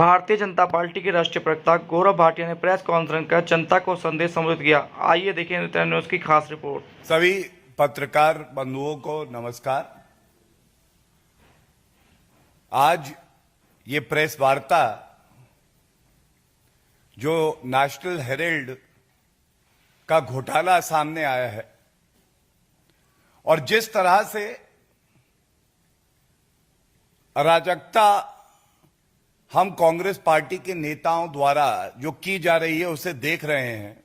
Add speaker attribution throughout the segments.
Speaker 1: Bharatiya Janata party के राष्ट्रीय प्रवक्ता गौरव भाटिया ने प्रेस कॉन्फ्रेंस कर जनता को संदेश संबोधित किया। आइए देखें नृत्य न्यूज की खास रिपोर्ट।
Speaker 2: सभी पत्रकार बंधुओं को नमस्कार। आज ये प्रेस वार्ता जो नेशनल हेराल्ड का घोटाला सामने आया है और जिस तरह से अराजकता हम कांग्रेस पार्टी के नेताओं द्वारा जो की जा रही है उसे देख रहे हैं,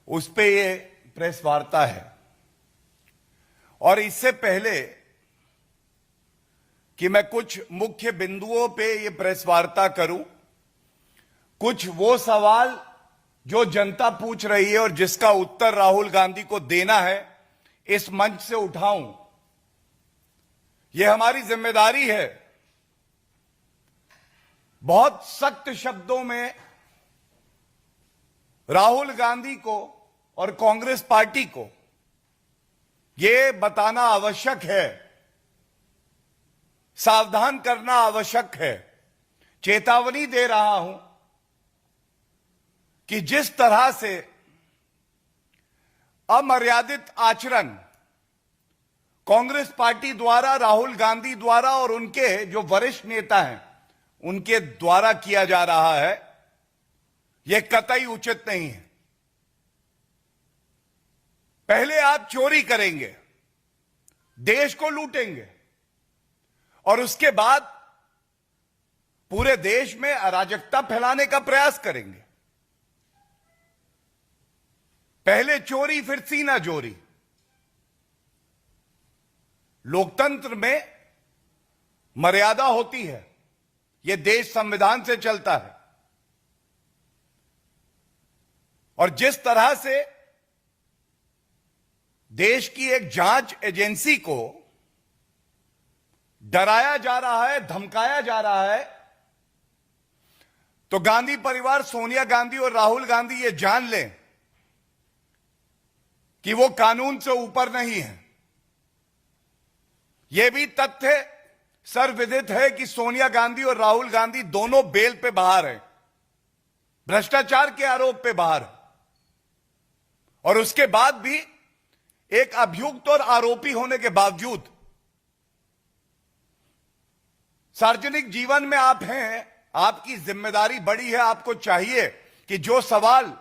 Speaker 2: उस पे ये प्रेस वार्ता है। और इससे पहले कि मैं कुछ मुख्य बिंदुओं पे ये प्रेस वार्ता करूं, कुछ वो सवाल जो जनता पूछ रही है और जिसका उत्तर राहुल गांधी को देना है, इस मंच से उठाऊं। ये हमारी जिम्मेदारी है। बहुत सख्त शब्दों में राहुल गांधी को और कांग्रेस पार्टी को यह बताना आवश्यक है, सावधान करना आवश्यक है, चेतावनी दे रहा हूं कि जिस तरह से अमर्यादित आचरण कांग्रेस पार्टी द्वारा, राहुल गांधी द्वारा और उनके जो वरिष्ठ नेता हैं उनके द्वारा किया जा रहा है, यह कतई उचित नहीं है। पहले आप चोरी करेंगे, देश को लूटेंगे और उसके बाद पूरे देश में अराजकता फैलाने का प्रयास करेंगे। पहले चोरी फिर सीना चोरी। लोकतंत्र में मर्यादा होती है, यह देश संविधान से चलता है। और जिस तरह से देश की एक जांच एजेंसी को डराया जा रहा है, धमकाया जा रहा है, तो गांधी परिवार, सोनिया गांधी और राहुल गांधी ये जान लें कि वो कानून से ऊपर नहीं है। यह भी तथ्य सर्वविदित है कि सोनिया गांधी और राहुल गांधी दोनों बेल पे बाहर हैं, भ्रष्टाचार के आरोप पे बाहर हैं, और उसके बाद भी एक अभियुक्त और आरोपी होने के बावजूद सार्वजनिक जीवन में आप हैं। आपकी जिम्मेदारी बड़ी है। आपको चाहिए कि जो सवाल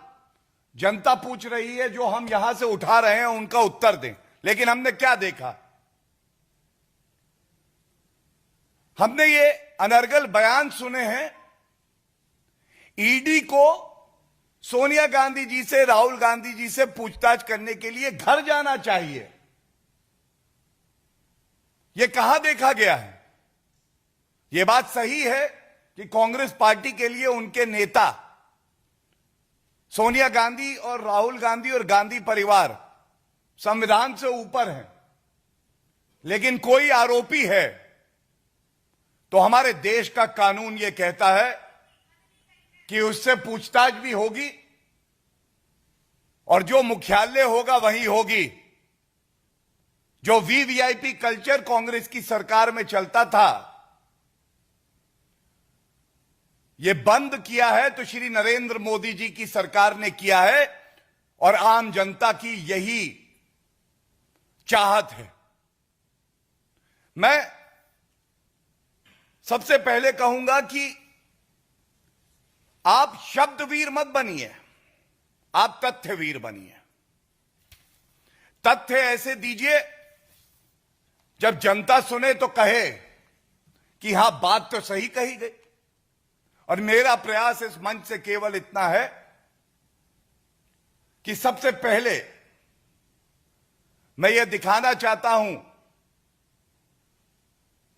Speaker 2: जनता पूछ रही है, जो हम यहां से उठा रहे हैं, उनका उत्तर दें। लेकिन हमने क्या देखा? हमने ये अनर्गल बयान सुने हैं। ईडी को सोनिया गांधी जी से, राहुल गांधी जी से पूछताछ करने के लिए घर जाना चाहिए। यह कहां देखा गया है? यह बात सही है कि कांग्रेस पार्टी के लिए उनके नेता सोनिया गांधी और राहुल गांधी और गांधी परिवार संविधान से ऊपर हैं, लेकिन कोई आरोपी है तो हमारे देश का कानून यह कहता है कि उससे पूछताछ भी होगी और जो मुख्यालय होगा वही होगी। जो वीवीआईपी कल्चर कांग्रेस की सरकार में चलता था, यह बंद किया है तो श्री नरेंद्र मोदी जी की सरकार ने किया है और आम जनता की यही चाहत है। मैं सबसे पहले कहूंगा कि आप शब्दवीर मत बनिए, आप तथ्यवीर बनिए। तथ्य ऐसे दीजिए जब जनता सुने तो कहे कि हां, बात तो सही कही गई। और मेरा प्रयास इस मंच से केवल इतना है कि सबसे पहले मैं यह दिखाना चाहता हूं,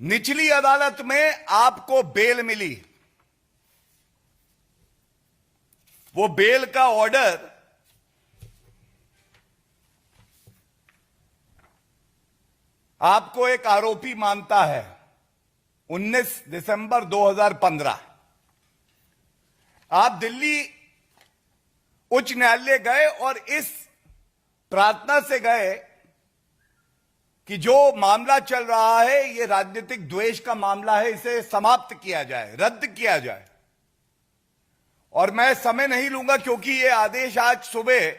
Speaker 2: निचली अदालत में आपको बेल मिली। वो बेल का ऑर्डर आपको एक आरोपी मानता है। 19 दिसंबर 2015 आप दिल्ली उच्च न्यायालय गए और इस प्रार्थना से गए कि जो मामला चल रहा है ये राजनीतिक द्वेष का मामला है, इसे समाप्त किया जाए, रद्द किया जाए। और मैं समय नहीं लूंगा क्योंकि ये आदेश आज सुबह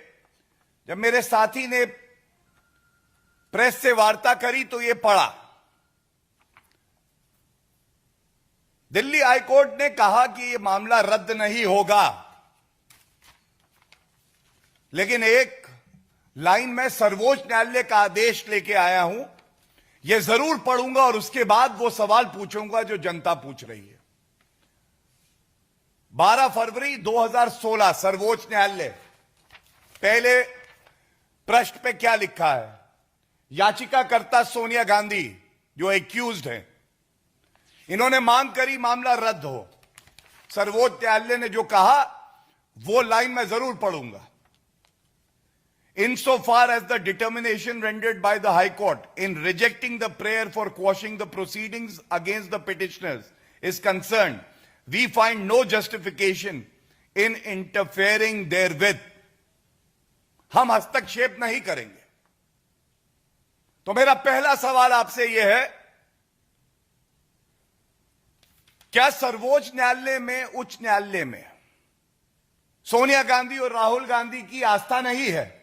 Speaker 2: जब मेरे साथी ने प्रेस से वार्ता करी तो ये पढ़ा। दिल्ली हाईकोर्ट ने कहा कि ये मामला रद्द नहीं होगा, लेकिन एक लाइन में सर्वोच्च न्यायालय का आदेश लेके आया हूं, यह जरूर पढ़ूंगा और उसके बाद वो सवाल पूछूंगा जो जनता पूछ रही है। 12 फरवरी 2016 सर्वोच्च न्यायालय, पहले प्रश्न पे क्या लिखा है? याचिकाकर्ता सोनिया गांधी जो एक्यूज्ड है, इन्होंने मांग करी मामला रद्द हो। सर्वोच्च न्यायालय ने जो कहा वो लाइन मैं जरूर पढ़ूंगा। Insofar as the determination rendered by the High Court in rejecting the prayer for quashing the proceedings against the petitioners is concerned, we find no justification in interfering therewith. हम हस्तक्षेप नहीं करेंगे। तो मेरा पहला सवाल आपसे यह है, क्या सर्वोच्च न्यायालय में, उच्च न्यायालय में सोनिया गांधी और राहुल गांधी की आस्था नहीं है?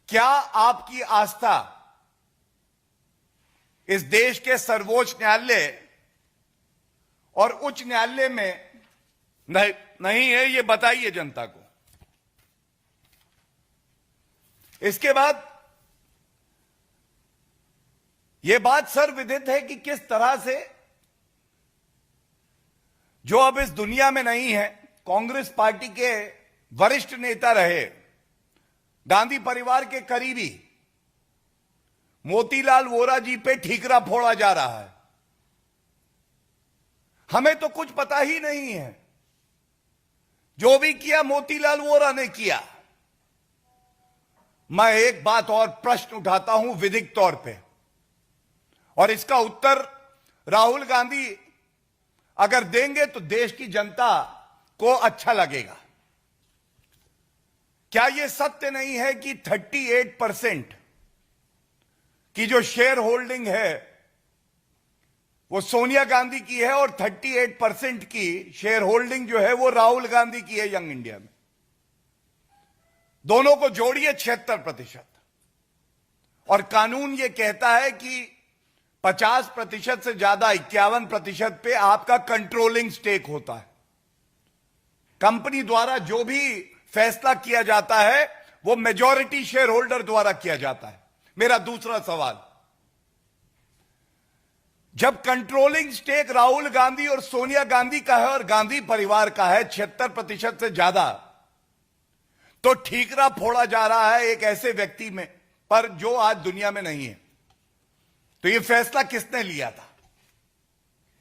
Speaker 2: क्या आपकी आस्था इस देश के सर्वोच्च न्यायालय और उच्च न्यायालय में नहीं है? ये बताइए जनता को। इसके बाद यह बात सर्वविदित है कि किस तरह से जो अब इस दुनिया में नहीं है, कांग्रेस पार्टी के वरिष्ठ नेता रहे, गांधी परिवार के करीबी मोतीलाल वोरा जी पे ठीकरा फोड़ा जा रहा है। हमें तो कुछ पता ही नहीं है। जो भी किया मोतीलाल वोरा ने किया। मैं एक बात और प्रश्न उठाता हूं विधिक तौर पे, और इसका उत्तर राहुल गांधी अगर देंगे तो देश की जनता को अच्छा लगेगा। क्या यह सत्य नहीं है कि 38% की जो शेयर होल्डिंग है वो सोनिया गांधी की है और 38% की शेयर होल्डिंग जो है वो राहुल गांधी की है यंग इंडिया में? दोनों को जोड़िए 76%। और कानून यह कहता है कि 50% से ज्यादा 51% पे आपका कंट्रोलिंग स्टेक होता है। कंपनी द्वारा जो भी फैसला किया जाता है वो मेजॉरिटी शेयर होल्डर द्वारा किया जाता है। मेरा दूसरा सवाल, जब कंट्रोलिंग स्टेक राहुल गांधी और सोनिया गांधी का है और गांधी परिवार का है 76% से ज्यादा, तो ठीकरा फोड़ा जा रहा है एक ऐसे व्यक्ति में पर जो आज दुनिया में नहीं है। तो यह फैसला किसने लिया था?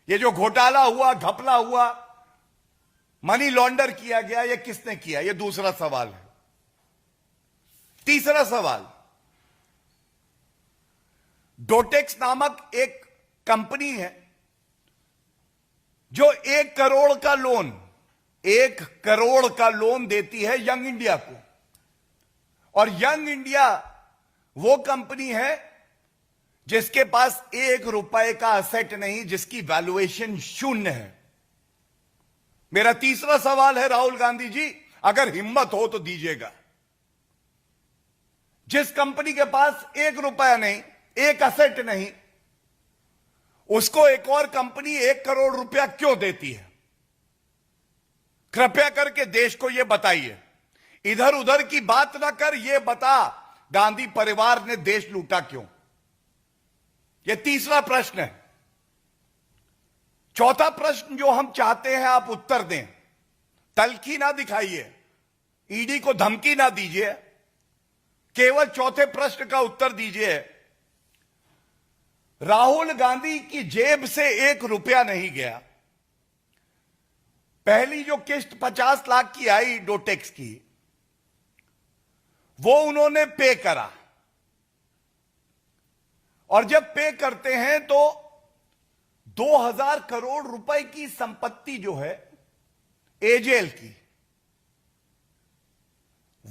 Speaker 2: यह जो घोटाला हुआ, घपला हुआ, मनी लॉन्डर किया गया, यह किसने किया? यह दूसरा सवाल है। तीसरा सवाल, डोटेक्स नामक एक कंपनी है जो 1 करोड़ का लोन, 1 करोड़ का लोन देती है यंग इंडिया को, और यंग इंडिया वो कंपनी है जिसके पास 1 रुपए का असेट नहीं, जिसकी वैल्यूएशन 0 है। मेरा तीसरा सवाल है, राहुल गांधी जी अगर हिम्मत हो तो दीजिएगा, जिस कंपनी के पास 1 रुपया नहीं, 1 असेट नहीं, उसको एक और कंपनी 1 करोड़ रुपया क्यों देती है? कृपया करके देश को यह बताइए। इधर उधर की बात ना कर, यह बता गांधी परिवार ने देश लूटा क्यों? यह तीसरा प्रश्न है। चौथा प्रश्न जो हम चाहते हैं आप उत्तर दें, तल्खी ना दिखाइए, ईडी को धमकी ना दीजिए, केवल चौथे प्रश्न का उत्तर दीजिए। राहुल गांधी की जेब से 1 रुपया नहीं गया। पहली जो किस्त 50 लाख की आई डोटेक्स की, वो उन्होंने पे करा, और जब पे करते हैं तो 2000 करोड़ रुपए की संपत्ति जो है एजेएल की,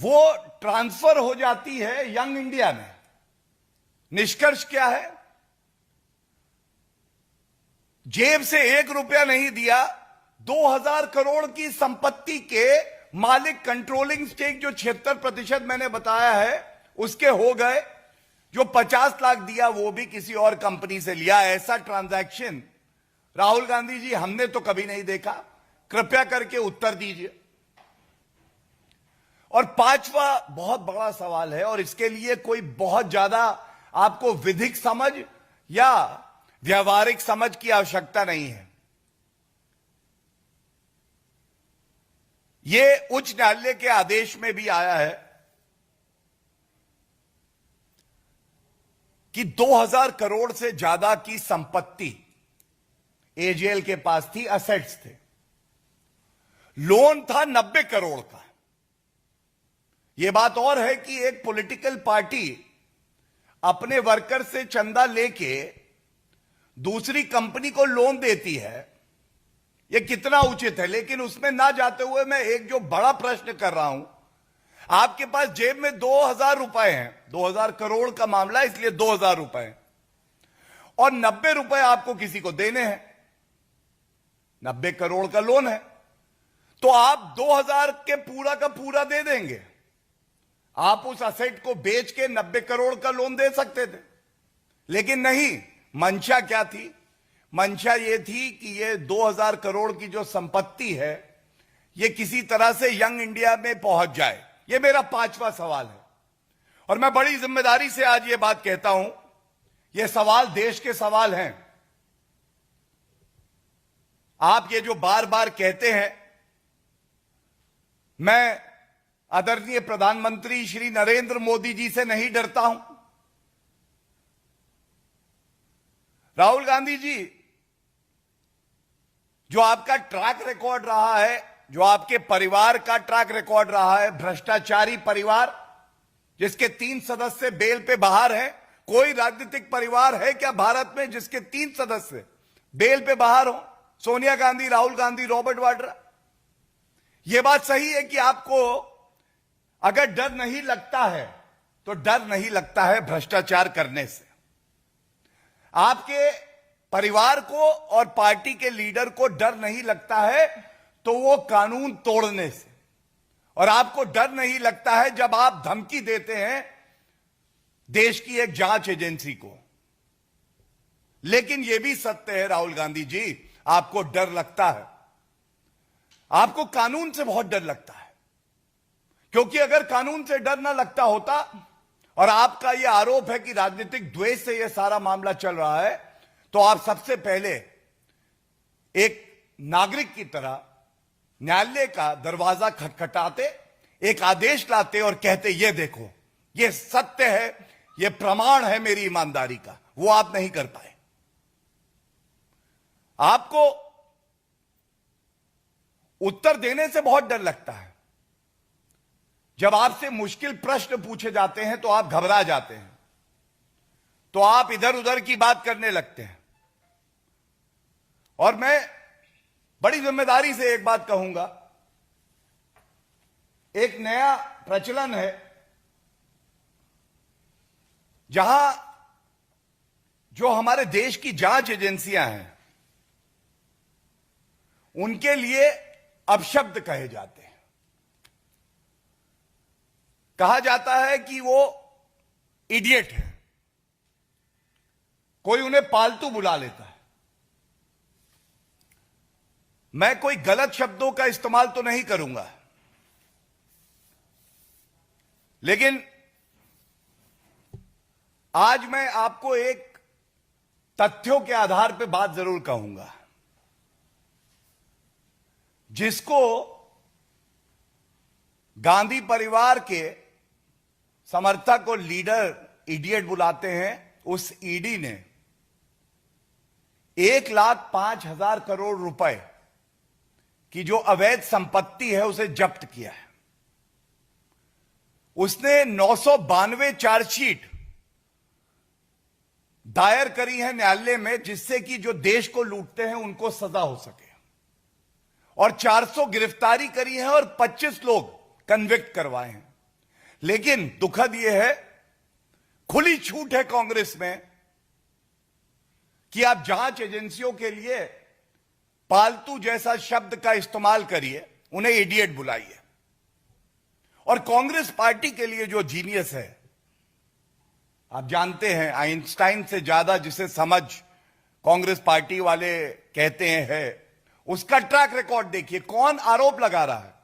Speaker 2: वो ट्रांसफर हो जाती है यंग इंडिया में। निष्कर्ष क्या है? जेब से 1 रुपया नहीं दिया, 2000 करोड़ की संपत्ति के मालिक, कंट्रोलिंग स्टेक जो 76% मैंने बताया है उसके हो गए। जो 50 लाख दिया वो भी किसी और कंपनी से लिया। ऐसा ट्रांजैक्शन राहुल गांधी जी हमने तो कभी नहीं देखा। कृपया करके उत्तर दीजिए। और पांचवा बहुत बड़ा सवाल है, और इसके लिए कोई बहुत ज्यादा आपको विधिक समझ या व्यवहारिक समझ की आवश्यकता नहीं है। यह उच्च न्यायालय के आदेश में भी आया है कि 2000 करोड़ से ज्यादा की संपत्ति एजेएल के पास थी, असेट्स थे। लोन था 90 करोड़ का। यह बात और है कि एक पॉलिटिकल पार्टी अपने वर्कर से चंदा लेके दूसरी कंपनी को लोन देती है, यह कितना उचित है। लेकिन उसमें ना जाते हुए मैं एक जो बड़ा प्रश्न कर रहा हूं, आपके पास जेब में 2000 रुपए हैं, 2000 करोड़ का मामला इसलिए 2000 रुपए, और 90 रुपए आपको किसी को देने हैं। 90 करोड़ का लोन है, तो आप 2000 के पूरा का पूरा दे देंगे। आप उस असेट को बेच के 90 करोड़ का लोन दे सकते थे, लेकिन नहीं। मंशा क्या थी? मंशा यह थी कि यह 2000 करोड़ की जो संपत्ति है यह किसी तरह से यंग इंडिया में पहुंच जाए। यह मेरा पांचवा सवाल है, और मैं बड़ी जिम्मेदारी से आज यह बात कहता हूं। यह सवाल देश के सवाल हैं। आप ये जो बार बार कहते हैं, मैं आदरणीय प्रधानमंत्री श्री नरेंद्र मोदी जी से नहीं डरता हूं। राहुल गांधी जी, जो आपका ट्रैक रिकॉर्ड रहा है, जो आपके परिवार का ट्रैक रिकॉर्ड रहा है, भ्रष्टाचारी परिवार जिसके 3 सदस्य बेल पे बाहर हैं। कोई राजनीतिक परिवार है क्या भारत में जिसके 3 सदस्य बेल पे बाहर हो? सोनिया गांधी, राहुल गांधी, रॉबर्ट वाड्रा। यह बात सही है कि आपको अगर डर नहीं लगता है तो डर नहीं लगता है भ्रष्टाचार करने से। आपके परिवार को और पार्टी के लीडर को डर नहीं लगता है तो वो कानून तोड़ने से, और आपको डर नहीं लगता है जब आप धमकी देते हैं देश की एक जांच एजेंसी को। लेकिन यह भी सत्य है राहुल गांधी जी, आपको डर लगता है। आपको कानून से बहुत डर लगता है, क्योंकि अगर कानून से डर ना लगता होता, और आपका यह आरोप है कि राजनीतिक द्वेष से यह सारा मामला चल रहा है, तो आप सबसे पहले एक नागरिक की तरह न्यायालय का दरवाजा खटखटाते, एक आदेश लाते और कहते ये देखो, ये सत्य है, ये प्रमाण है मेरी ईमानदारी का। वो आप नहीं कर पाए। आपको उत्तर देने से बहुत डर लगता है। जब आपसे मुश्किल प्रश्न पूछे जाते हैं तो आप घबरा जाते हैं, तो आप इधर उधर की बात करने लगते हैं। और मैं बड़ी जिम्मेदारी से एक बात कहूंगा, एक नया प्रचलन है जहां जो हमारे देश की जांच एजेंसियां हैं उनके लिए अपशब्द कहे जाते हैं। कहा जाता है कि वो इडियट है, कोई उन्हें पालतू बुला लेता है। मैं कोई गलत शब्दों का इस्तेमाल तो नहीं करूंगा, लेकिन आज मैं आपको एक तथ्यों के आधार पर बात जरूर कहूंगा। जिसको गांधी परिवार के समर्थक और लीडर इडियट बुलाते हैं, उस ईडी ने 1,05,000 करोड़ रुपए की जो अवैध संपत्ति है उसे जब्त किया है। उसने 992 चार्जशीट दायर करी है न्यायालय में, जिससे कि जो देश को लूटते हैं उनको सजा हो सके, और 400 गिरफ्तारी करी है और 25 लोग कन्विक्ट करवाए हैं। लेकिन दुखद यह है, खुली छूट है कांग्रेस में कि आप जांच एजेंसियों के लिए पालतू जैसा शब्द का इस्तेमाल करिए, उन्हें इडियट बुलाइए। और कांग्रेस पार्टी के लिए जो जीनियस है, आप जानते हैं आइंस्टाइन से ज्यादा जिसे समझ कांग्रेस पार्टी वाले कहते हैं है, उसका ट्रैक रिकॉर्ड देखिए। कौन आरोप लगा रहा है?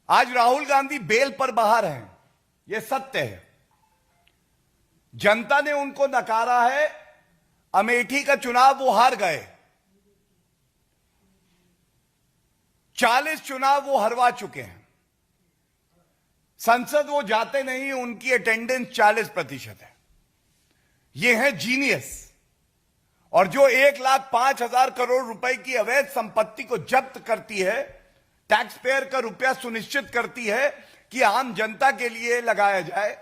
Speaker 2: आज राहुल गांधी बेल पर बाहर हैं, यह सत्य है। जनता ने उनको नकारा है। अमेठी का चुनाव वो हार गए, 40 चुनाव वो हरवा चुके हैं। संसद वो जाते नहीं, उनकी अटेंडेंस 40% है। ये है जीनियस। और जो 1,05,000 करोड़ रुपए की अवैध संपत्ति को जब्त करती है, टैक्स पेयर का रुपया सुनिश्चित करती है कि आम जनता के लिए लगाया जाए,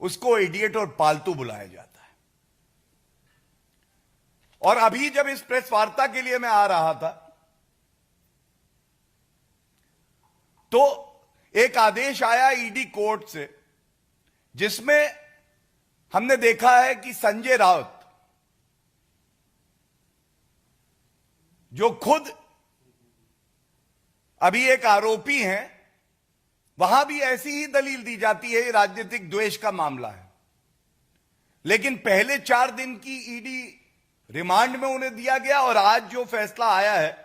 Speaker 2: उसको इडियट और पालतू बुलाया जाता है। और अभी जब इस प्रेस वार्ता के लिए मैं आ रहा था तो एक आदेश आया ईडी कोर्ट से, जिसमें हमने देखा है कि संजय राउत, जो खुद अभी एक आरोपी हैं, वहां भी ऐसी ही दलील दी जाती है, राजनीतिक द्वेष का मामला है। लेकिन पहले 4 दिन की ईडी रिमांड में उन्हें दिया गया, और आज जो फैसला आया है,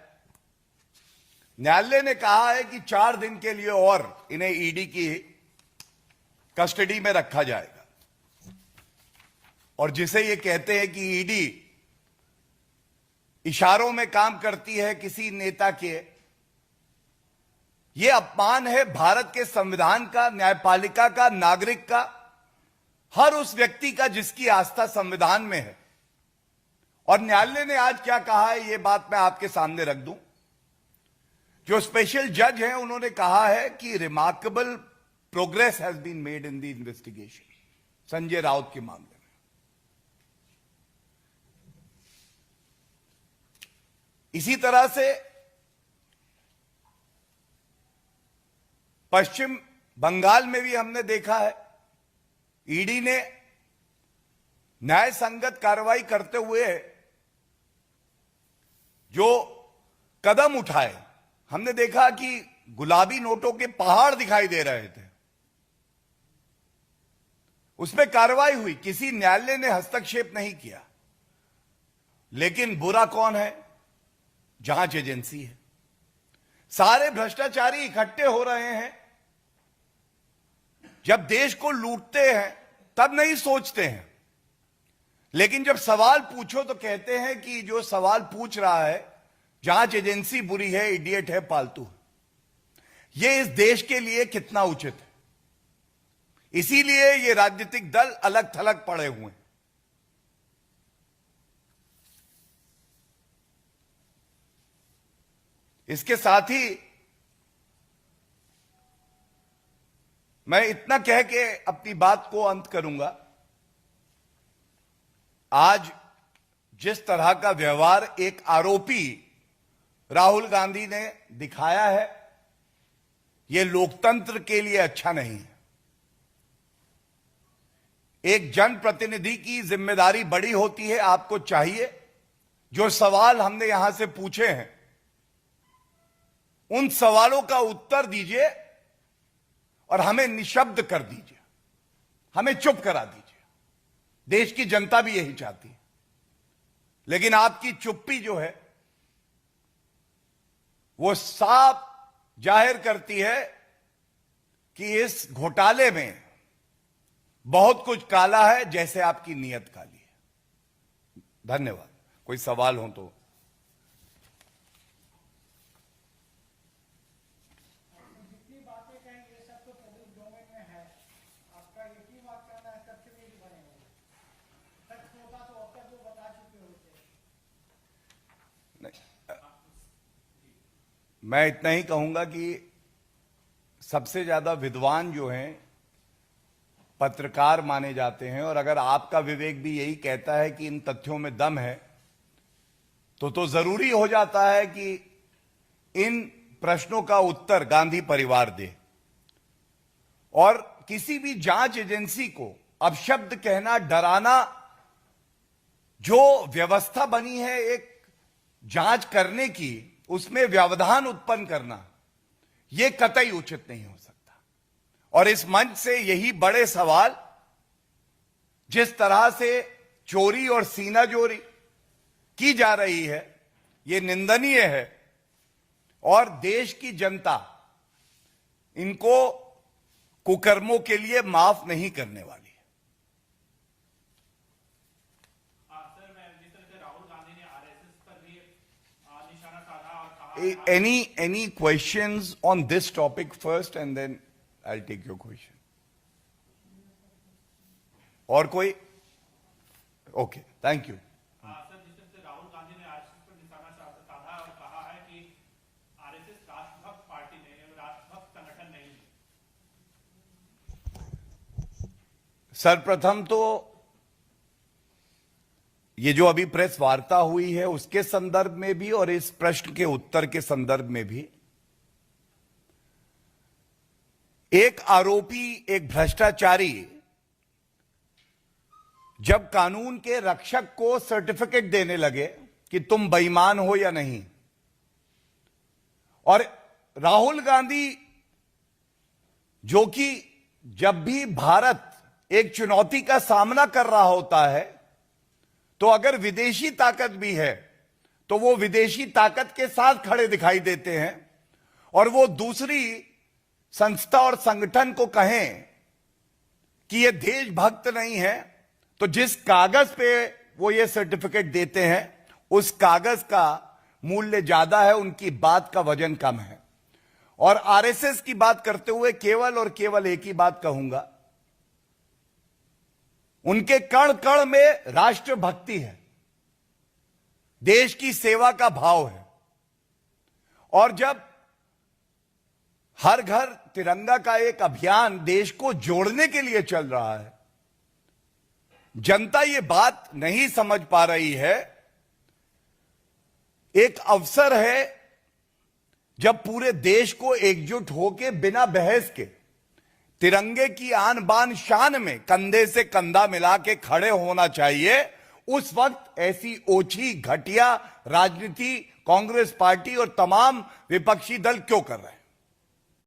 Speaker 2: न्यायालय ने कहा है कि 4 दिन के लिए और इन्हें ईडी की कस्टडी में रखा जाएगा। और जिसे ये कहते हैं कि ईडी इशारों में काम करती है किसी नेता के, यह अपमान है भारत के संविधान का, न्यायपालिका का, नागरिक का, हर उस व्यक्ति का जिसकी आस्था संविधान में है। और न्यायालय ने आज क्या कहा है, यह बात मैं आपके सामने रख दूं। जो स्पेशल जज हैं, उन्होंने कहा है कि remarkable progress has been made in the investigation Sanjay Raut के मामले में। इसी तरह से पश्चिम बंगाल में भी हमने देखा है, ईडी ने न्याय संगत कार्रवाई करते हुए जो कदम उठाए, हमने देखा कि गुलाबी नोटों के पहाड़ दिखाई दे रहे थे, उसमें कार्रवाई हुई, किसी न्यायालय ने हस्तक्षेप नहीं किया। लेकिन बुरा कौन है? जांच एजेंसी है। सारे भ्रष्टाचारी इकट्ठे हो रहे हैं। जब देश को लूटते हैं तब नहीं सोचते हैं, लेकिन जब सवाल पूछो तो कहते हैं कि जो सवाल पूछ रहा है जांच एजेंसी बुरी है, इडियट है, पालतू है। यह इस देश के लिए कितना उचित है? इसीलिए ये राजनीतिक दल अलग थलग पड़े हुए हैं। इसके साथ ही मैं इतना कह के अपनी बात को अंत करूंगा। आज जिस तरह का व्यवहार एक आरोपी राहुल गांधी ने दिखाया है, यह लोकतंत्र के लिए अच्छा नहीं है। एक जनप्रतिनिधि की जिम्मेदारी बड़ी होती है। आपको चाहिए जो सवाल हमने यहां से पूछे हैं, उन सवालों का उत्तर दीजिए और हमें निशब्द कर दीजिए, हमें चुप करा दीजिए। देश की जनता भी यही चाहती है। लेकिन आपकी चुप्पी जो है वो साफ जाहिर करती है कि इस घोटाले में बहुत कुछ काला है, जैसे आपकी नीयत काली है। धन्यवाद। कोई सवाल हो तो।
Speaker 3: जितनी बातें कहें ये सब तो पब्लिक डोमेन में है। आपका एक ही बात करना है, सबसे भी नहीं बनेगा। सच होता तो अब तक वो बता चुके होते।
Speaker 2: मैं इतना ही कहूंगा कि सबसे ज्यादा विद्वान जो हैं पत्रकार माने जाते हैं, और अगर आपका विवेक भी यही कहता है कि इन तथ्यों में दम है, तो जरूरी हो जाता है कि इन प्रश्नों का उत्तर गांधी परिवार दे। और किसी भी जांच एजेंसी को अपशब्द कहना, डराना, जो व्यवस्था बनी है एक जांच करने की, उसमें व्यवधान उत्पन्न करना, यह कतई उचित नहीं हो सकता। और इस मंच से यही बड़े सवाल, जिस तरह से चोरी और सीनाजोरी की जा रही है, यह निंदनीय है और देश की जनता इनको कुकर्मों के लिए माफ नहीं करने वाली है।
Speaker 4: सर, मैं जिस तरह से राहुल गांधी ने आरएसएस पर भी निशाना साधा और कहा
Speaker 2: Any questions on this topic first and then I'll take your question. और कोई? Okay, thank you.
Speaker 4: सर, जिस तरह से राहुल गांधी ने आरएसएस पर निशाना साधा और कहा है कि आरएसएस राष्ट्रभक्त पार्टी नहीं है, राष्ट्रभक्त संगठन नहीं है।
Speaker 2: सर्वप्रथम तो ये जो अभी प्रेस वार्ता हुई है उसके संदर्भ में भी और इस प्रश्न के उत्तर के संदर्भ में भी, एक आरोपी, एक भ्रष्टाचारी जब कानून के रक्षक को सर्टिफिकेट देने लगे कि तुम बेईमान हो या नहीं, और राहुल गांधी जो कि जब भी भारत एक चुनौती का सामना कर रहा होता है तो अगर विदेशी ताकत भी है तो वो विदेशी ताकत के साथ खड़े दिखाई देते हैं, और वो दूसरी संस्था और संगठन को कहें कि ये देशभक्त नहीं है, तो जिस कागज पे वो ये सर्टिफिकेट देते हैं उस कागज का मूल्य ज्यादा है, उनकी बात का वजन कम है। और आरएसएस की बात करते हुए केवल और केवल एक ही बात कहूंगा, उनके कण कण में राष्ट्रभक्ति है, देश की सेवा का भाव है। और जब हर घर तिरंगा का एक अभियान देश को जोड़ने के लिए चल रहा है, जनता ये बात नहीं समझ पा रही है। एक अवसर है जब पूरे देश को एकजुट होकर बिना बहस के तिरंगे की आन बान शान में कंधे से कंधा मिला के खड़े होना चाहिए। उस वक्त ऐसी ओछी घटिया राजनीति कांग्रेस पार्टी और तमाम विपक्षी दल क्यों कर रहे हैं?